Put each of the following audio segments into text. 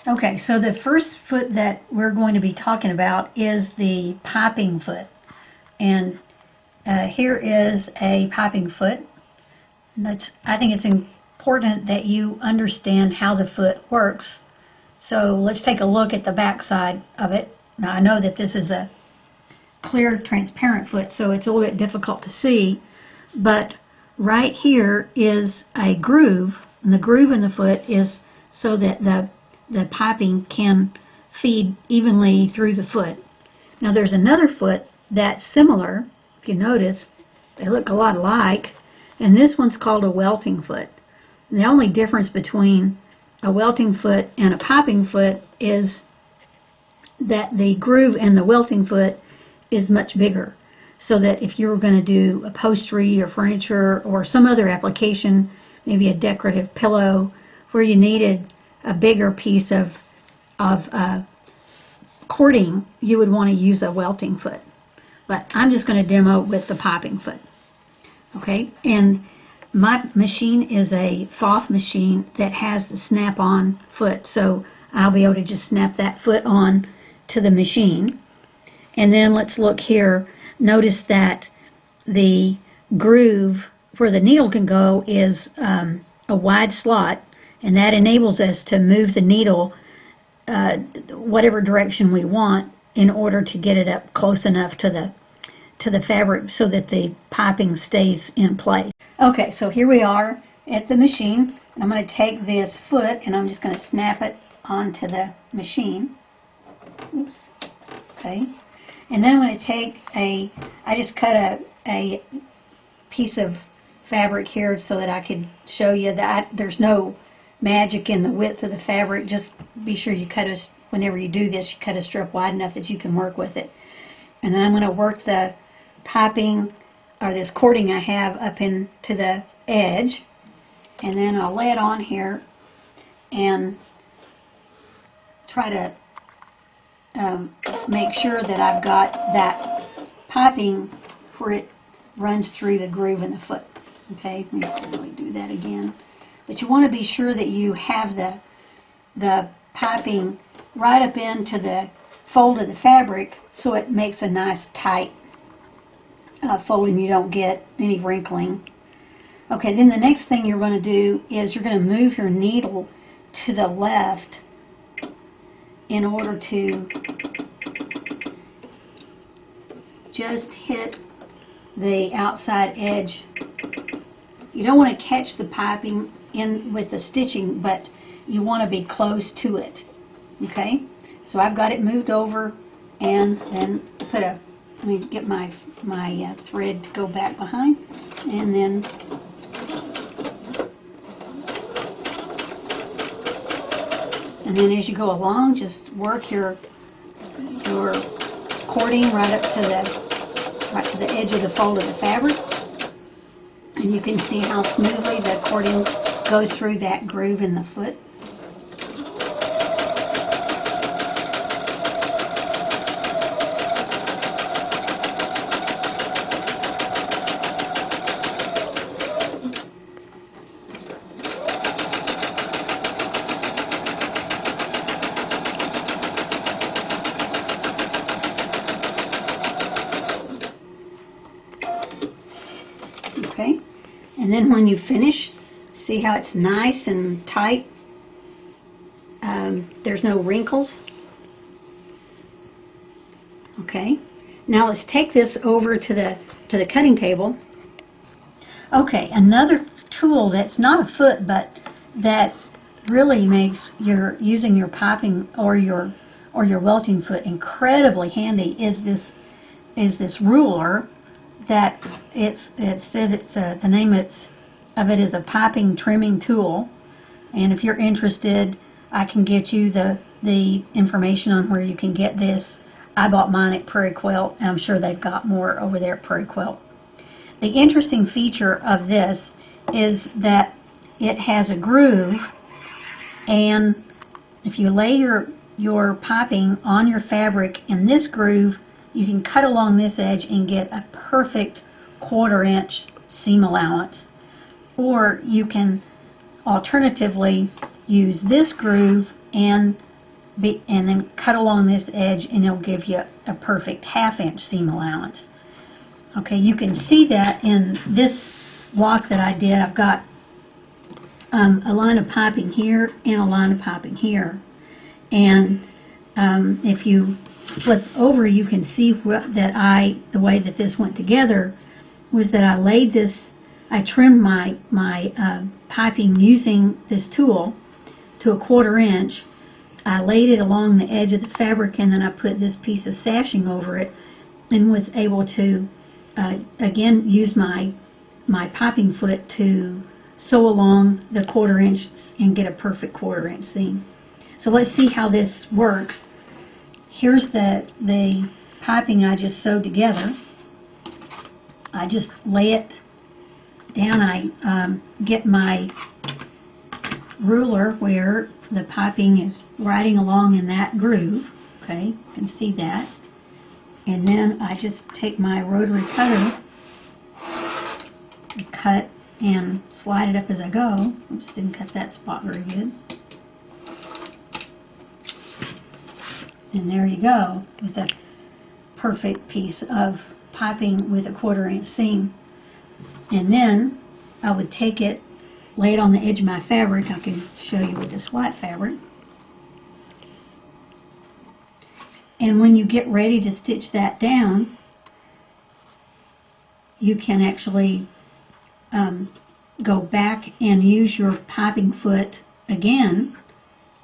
Okay, so the first foot that we're going to be talking about is the piping foot. And here is a piping foot. I think it's important that you understand how the foot works. So let's take a look at the back side of it. Now I know that this is a clear, transparent foot, so it's a little bit difficult to see, but right here is a groove, and the groove in the foot is so that the piping can feed evenly through the foot. Now there's another foot that's similar. If you notice, they look a lot alike, and this one's called a welting foot. And the only difference between a welting foot and a piping foot is that the groove in the welting foot is much bigger, so that if you were going to do upholstery or furniture or some other application, maybe a decorative pillow, where you needed a bigger piece of cording, you would want to use a welting foot. But I'm just going to demo with the piping foot. Okay, and my machine is a Pfaff machine that has the snap-on foot, so I'll be able to just snap that foot on to the machine. And then let's look here. Notice that the groove where the needle can go is a wide slot, and that enables us to move the needle whatever direction we want in order to get it up close enough to the fabric so that the piping stays in place. Okay, so here we are at the machine. I'm going to take this foot and I'm just going to snap it onto the machine. Oops. Okay. And then I'm going to take I just cut a piece of fabric here so that I could show you that there's no magic in the width of the fabric. Just be sure you whenever you do this, you cut a strip wide enough that you can work with it. And then I'm going to work the piping, or this cording I have, up into the edge. And then I'll lay it on here and try to make sure that I've got that piping where it runs through the groove in the foot. Okay, let me really do that again. But you want to be sure that you have the piping right up into the fold of the fabric so it makes a nice tight fold and you don't get any wrinkling. Okay, then the next thing you're going to do is you're going to move your needle to the left in order to just hit the outside edge. You don't want to catch the piping in with the stitching, but you want to be close to it. Okay, so I've got it moved over, and then let me get my thread to go back behind, and then as you go along, just work your cording right up to the edge of the fold of the fabric, and you can see how smoothly the cording goes through that groove in the foot. Okay, and then when you finish, see how it's nice and tight? There's no wrinkles. Okay, now let's take this over to the cutting table. Okay, another tool that's not a foot, but that really makes using your piping or your welting foot incredibly handy is this ruler. That it says the name of it is a piping trimming tool, and if you're interested, I can get you the information on where you can get this. I bought mine at Prairie Quilt, and I'm sure they've got more over there at Prairie Quilt. The interesting feature of this is that it has a groove, and if you lay your piping on your fabric in this groove, you can cut along this edge and get a perfect 1/4 inch seam allowance. Or you can alternatively use this groove and and then cut along this edge, and it'll give you a perfect 1/2 inch seam allowance. Okay, you can see that in this walk that I did. I've got a line of piping here and a line of piping here, and if you flip over, you can see the way that this went together was that I laid this, I trimmed my piping using this tool to 1/4 inch. I laid it along the edge of the fabric, and then I put this piece of sashing over it, and was able to again use my piping foot to sew along the 1/4 inch and get a perfect 1/4 inch seam. So let's see how this works. Here's the piping I just sewed together. I just lay it down. I get my ruler where the piping is riding along in that groove. Okay, you can see that. And then I just take my rotary cutter and cut and slide it up as I go. Oops, didn't cut that spot very good. And there you go, with a perfect piece of piping with a 1/4 inch seam. And then I would take it, lay it on the edge of my fabric. I can show you with this white fabric. And when you get ready to stitch that down, you can actually go back and use your piping foot again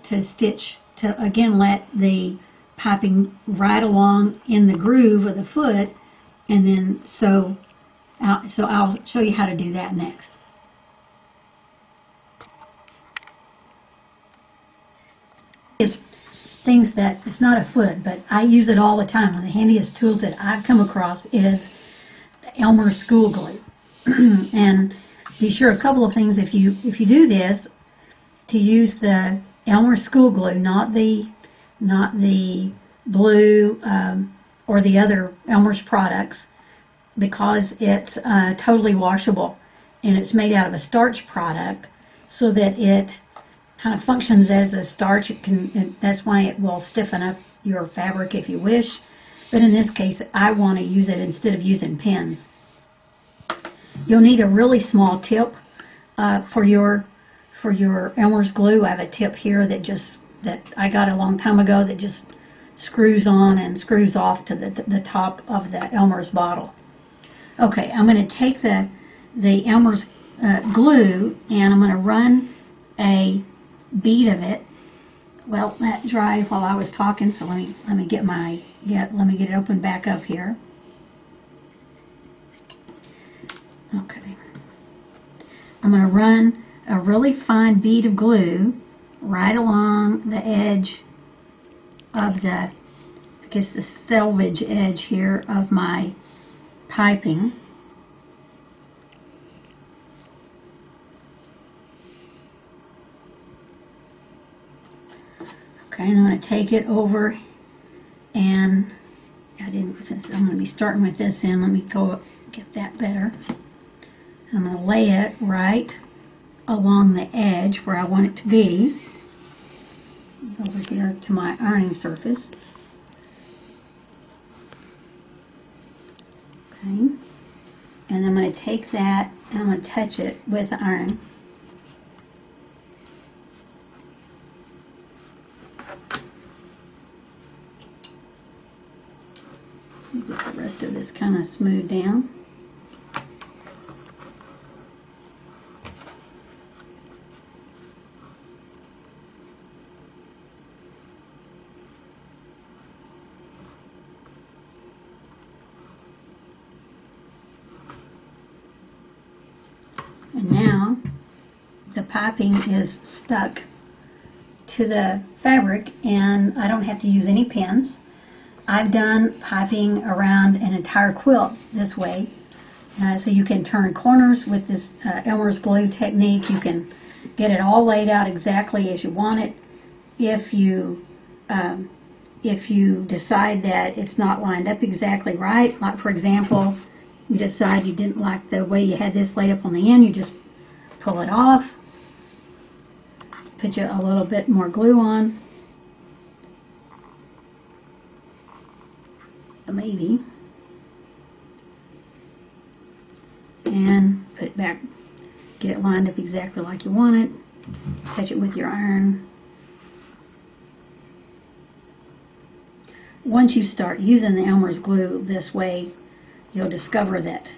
to stitch, to again let the piping ride along in the groove of the foot, and then sew out. So I'll show you how to do that next. It's things that, it's not a foot, but I use it all the time. One of the handiest tools that I've come across is the Elmer's school glue. And be sure a couple of things, if you do this, to use the Elmer's school glue, not the blue or the other Elmer's products, because it's totally washable, and it's made out of a starch product, so that it kind of functions as a starch. That's why it will stiffen up your fabric if you wish, but in this case I want to use it instead of using pins. You'll need a really small tip for your Elmer's glue. I have a tip here that I got a long time ago that just screws on and screws off to the top of the Elmer's bottle. Okay, I'm going to take the Elmer's glue, and I'm going to run a bead of it. Well, that dried while I was talking, so let me get it open back up here. Okay, I'm going to run a really fine bead of glue right along the edge of the, I guess the selvage edge here of my piping. Okay, and I'm going to take it over, and since I'm going to be starting with this end, let me go get that better. I'm going to lay it right along the edge where I want it to be, over here to my ironing surface. Okay, and I'm going to take that and I'm going to touch it with the iron. Get the rest of this kind of smoothed down. And now the piping is stuck to the fabric, and I don't have to use any pins. I've done piping around an entire quilt this way, so you can turn corners with this Elmer's glue technique. You can get it all laid out exactly as you want it. If you decide that it's not lined up exactly right, like for example, you decide you didn't like the way you had this laid up on the end, you just pull it off, put you a little bit more glue on, navy and put it back, get it lined up exactly like you want it, touch it with your iron. Once you start using the Elmer's glue this way, you'll discover that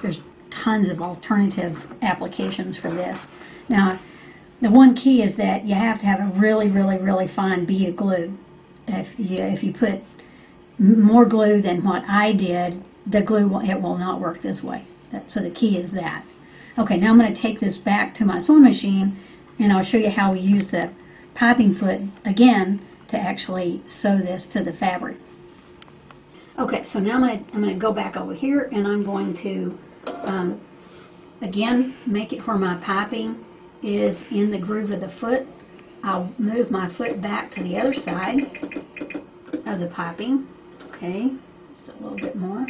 there's tons of alternative applications for this. Now, the one key is that you have to have a really, really, really fine bead of glue. If you put more glue than what I did, the glue it will not work this way. So the key is that. Okay, now I'm going to take this back to my sewing machine, and I'll show you how we use the piping foot again to actually sew this to the fabric. Okay, so now I'm going to go back over here, and I'm going to again make it where my piping is in the groove of the foot. I'll move my foot back to the other side of the piping. Okay, just a little bit more.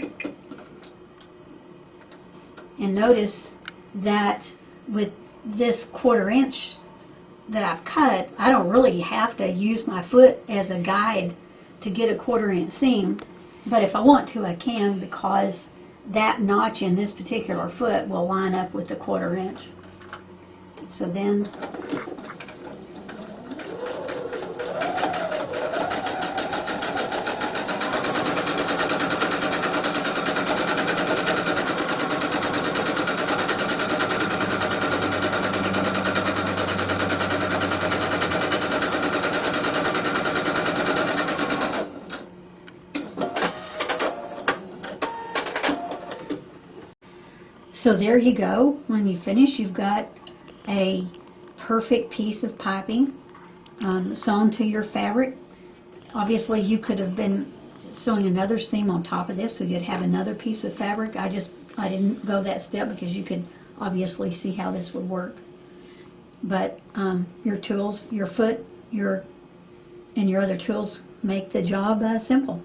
And notice that with this 1/4 inch that I've cut, I don't really have to use my foot as a guide to get a 1/4 inch seam. But if I want to, I can, because that notch in this particular foot will line up with the 1/4 inch. So then so there you go. When you finish, you've got a perfect piece of piping sewn to your fabric. Obviously, you could have been sewing another seam on top of this, so you'd have another piece of fabric. I didn't go that step because you could obviously see how this would work. But your tools, your foot, and your other tools make the job simple.